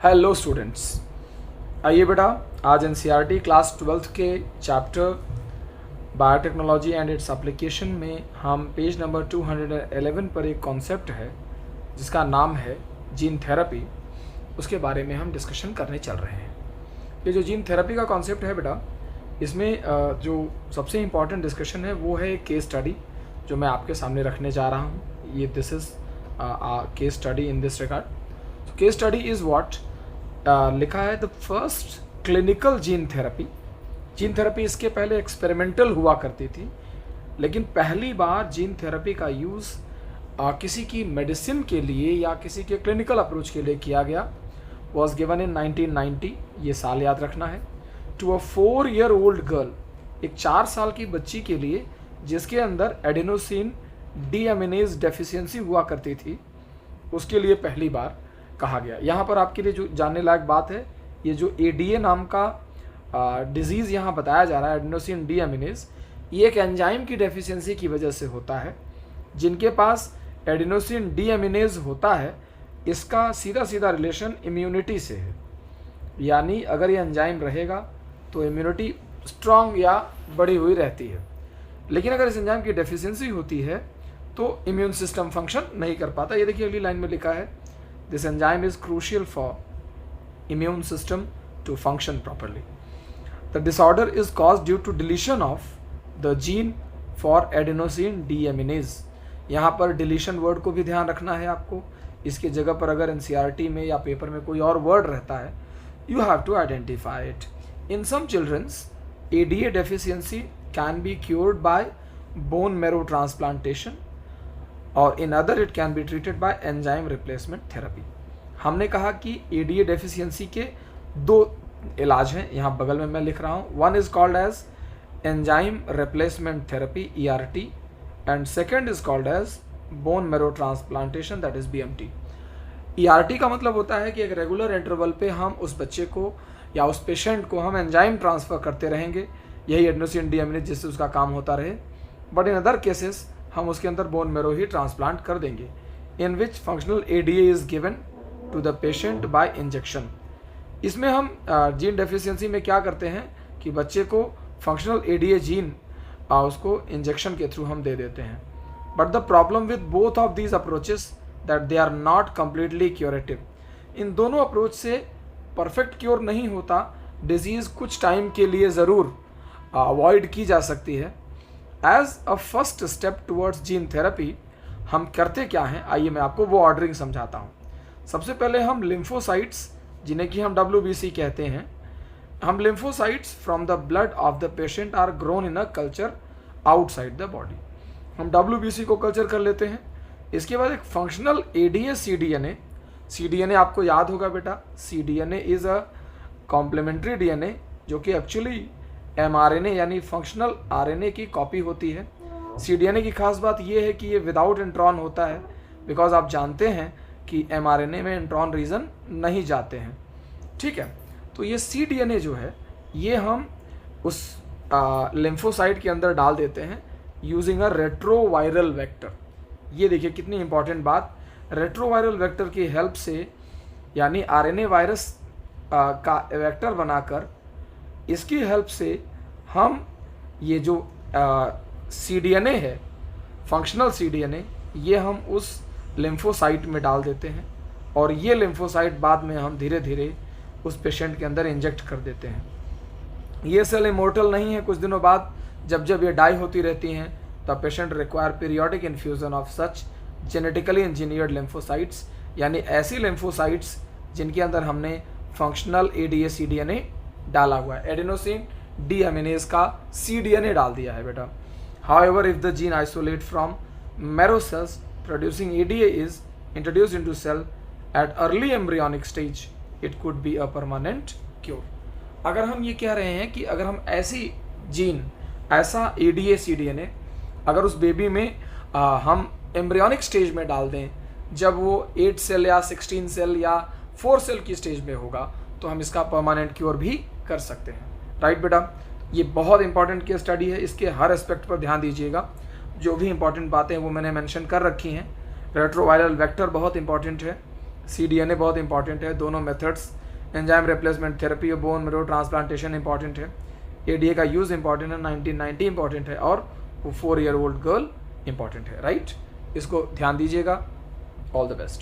Hello students, आइए बेटा आज एनसीईआरटी क्लास 12th के chapter biotechnology and its application में हम पेज नंबर 211 पर एक कॉन्सेप्ट है जिसका नाम है जीन थेरेपी, उसके बारे में हम डिस्कशन करने चल रहे हैं। ये जो जीन थेरेपी का कॉन्सेप्ट है बेटा, इसमें जो सबसे इम्पॉर्टेंट डिस्कशन है वो है एक केस स्टडी जो मैं आपके सामने रखने जा रहा हूँ। ये this is case study in this regard. Case study is what लिखा है the first clinical gene therapy. Gene therapy इसके पहले एक्सपेरिमेंटल हुआ करती थी, लेकिन पहली बार जीन थेरेपी का यूज़ किसी की मेडिसिन के लिए या किसी के क्लिनिकल अप्रोच के लिए किया गया। वॉज गिवन इन 1990, ये साल याद रखना है, टू अ 4-year-old गर्ल, एक 4 साल की बच्ची के लिए जिसके अंदर एडेनोसिन डीएमिनेज डेफिशिएंसी हुआ करती थी, उसके लिए पहली बार कहा गया। यहाँ पर आपके लिए जो जानने लायक बात है, ये जो एडीए नाम का डिजीज़ यहाँ बताया जा रहा है, एडेनोसिन डीएमिनेज, ये एक एंजाइम की डेफिशिएंसी की वजह से होता है। जिनके पास एडेनोसिन डीएमिनेज होता है, इसका सीधा सीधा रिलेशन इम्यूनिटी से है, यानी अगर ये एंजाइम रहेगा तो इम्यूनिटी स्ट्रांग या बढ़ी हुई रहती है। लेकिन अगर इस एंजाइम की डेफिशिएंसी होती है तो इम्यून सिस्टम फंक्शन नहीं कर पाता। ये देखिए अगली लाइन में लिखा है, this enzyme is crucial for immune system to function properly. The disorder is cause due to deletion of the gene for adenosine deaminase. यहाँ पर डिलीशन वर्ड को भी ध्यान रखना है आपको। इसकी जगह पर अगर एनसीईआरटी में या पेपर में कोई और वर्ड रहता है, you have to identify it. In some children's, ADA deficiency can be cured by bone marrow transplantation, और in other it can be treated by enzyme replacement therapy. हमने कहा कि ADA deficiency के 2 इलाज हैं, यहाँ बगल में मैं लिख रहा हूँ। One is called as enzyme replacement therapy ERT, and second is called as bone marrow transplantation, that is BMT. ERT का मतलब होता है कि एक रेगुलर इंटरवल पे हम उस बच्चे को या उस पेशेंट को हम एंजाइम ट्रांसफ़र करते रहेंगे, यही एडेनोसिन डीएमिनेज जिससे उसका काम होता रहे। बट इन अदर केसेस हम उसके अंदर बोन मैरो ही ट्रांसप्लांट कर देंगे, in which functional ADA is given to the patient by injection. इसमें हम जीन डेफिशिएंसी में क्या करते हैं कि बच्चे को फंक्शनल एडीए जीन उसको इंजेक्शन के थ्रू हम दे देते हैं। But the problem with both of these approaches that they are not completely curative. इन दोनों अप्रोच से परफेक्ट क्योर नहीं होता, डिजीज़ कुछ टाइम के लिए ज़रूर अवॉइड की जा सकती है। As a first step towards gene therapy हम करते क्या हैं, आइए मैं आपको वो ऑर्डरिंग समझाता हूँ। सबसे पहले हम लिम्फोसाइट्स, जिन्हें कि हम WBC कहते हैं, हम lymphocytes from the blood of the patient are grown in a culture outside the body, हम WBC को कल्चर कर लेते हैं। इसके बाद एक फंक्शनल एडीए सीडीएनए आपको याद होगा बेटा, cDNA is a complementary DNA जो कि एक्चुअली एमआरएनए यानी फंक्शनल आरएनए की कॉपी होती है। सीडीएनए की खास बात यह है कि ये विदाउट इंट्रॉन होता है, बिकॉज आप जानते हैं कि एमआरएनए में इंट्रॉन रीजन नहीं जाते हैं, ठीक है। तो ये सीडीएनए जो है ये हम उस लिम्फोसाइट के अंदर डाल देते हैं यूजिंग अ रेट्रोवायरल वेक्टर। ये देखिए कितनी इंपॉर्टेंट बात, रेट्रोवायरल वेक्टर की हेल्प से, यानी आरएनए वायरस का वेक्टर बनाकर इसकी हेल्प से हम ये जो सीडीएनए है, फंक्शनल सीडीएनए, ये हम उस लिम्फोसाइट में डाल देते हैं और ये लिम्फोसाइट बाद में हम धीरे धीरे उस पेशेंट के अंदर इंजेक्ट कर देते हैं। ये सेल इमोर्टल नहीं है, कुछ दिनों बाद जब ये डाई होती रहती हैं the patient require periodic infusion of such genetically engineered lymphocytes, यानी ऐसी लिम्फोसाइट्स जिनके अंदर हमने फंक्शनल एडीए सीडीएनए डाला हुआ है, एडेनोसिन डीएमिनेज का सीडीएनए डाल दिया है बेटा। However if the gene isolate from marrow cells producing ADA is introduced into cell at early embryonic stage, it could be a permanent cure. अगर हम ये कह रहे हैं कि अगर हम ऐसी जीन, ऐसा एडीए सीडीएनए अगर उस बेबी में हम एम्ब्रियोनिक स्टेज में डाल दें, जब वो 8 सेल या 16 सेल या 4 सेल की स्टेज में होगा, तो हम इसका परमानेंट क्योर भी कर सकते हैं। राइट बेटा, ये बहुत इंपॉर्टेंट केस स्टडी है, इसके हर एस्पेक्ट पर ध्यान दीजिएगा। जो भी इंपॉर्टेंट बातें वो मैंने मेंशन कर रखी हैं। रेट्रोवायरल वेक्टर बहुत इंपॉर्टेंट है, cDNA बहुत इंपॉर्टेंट है, दोनों मेथड्स, एंजाइम रिप्लेसमेंट थेरेपी और बोन मेरो ट्रांसप्लांटेशन इंपॉर्टेंट है, ADA का यूज़ इंपॉर्टेंट है, 1990 इंपॉर्टेंट है, और वो 4 ईयर ओल्ड गर्ल इंपॉर्टेंट है, राइट। इसको ध्यान दीजिएगा। All the best.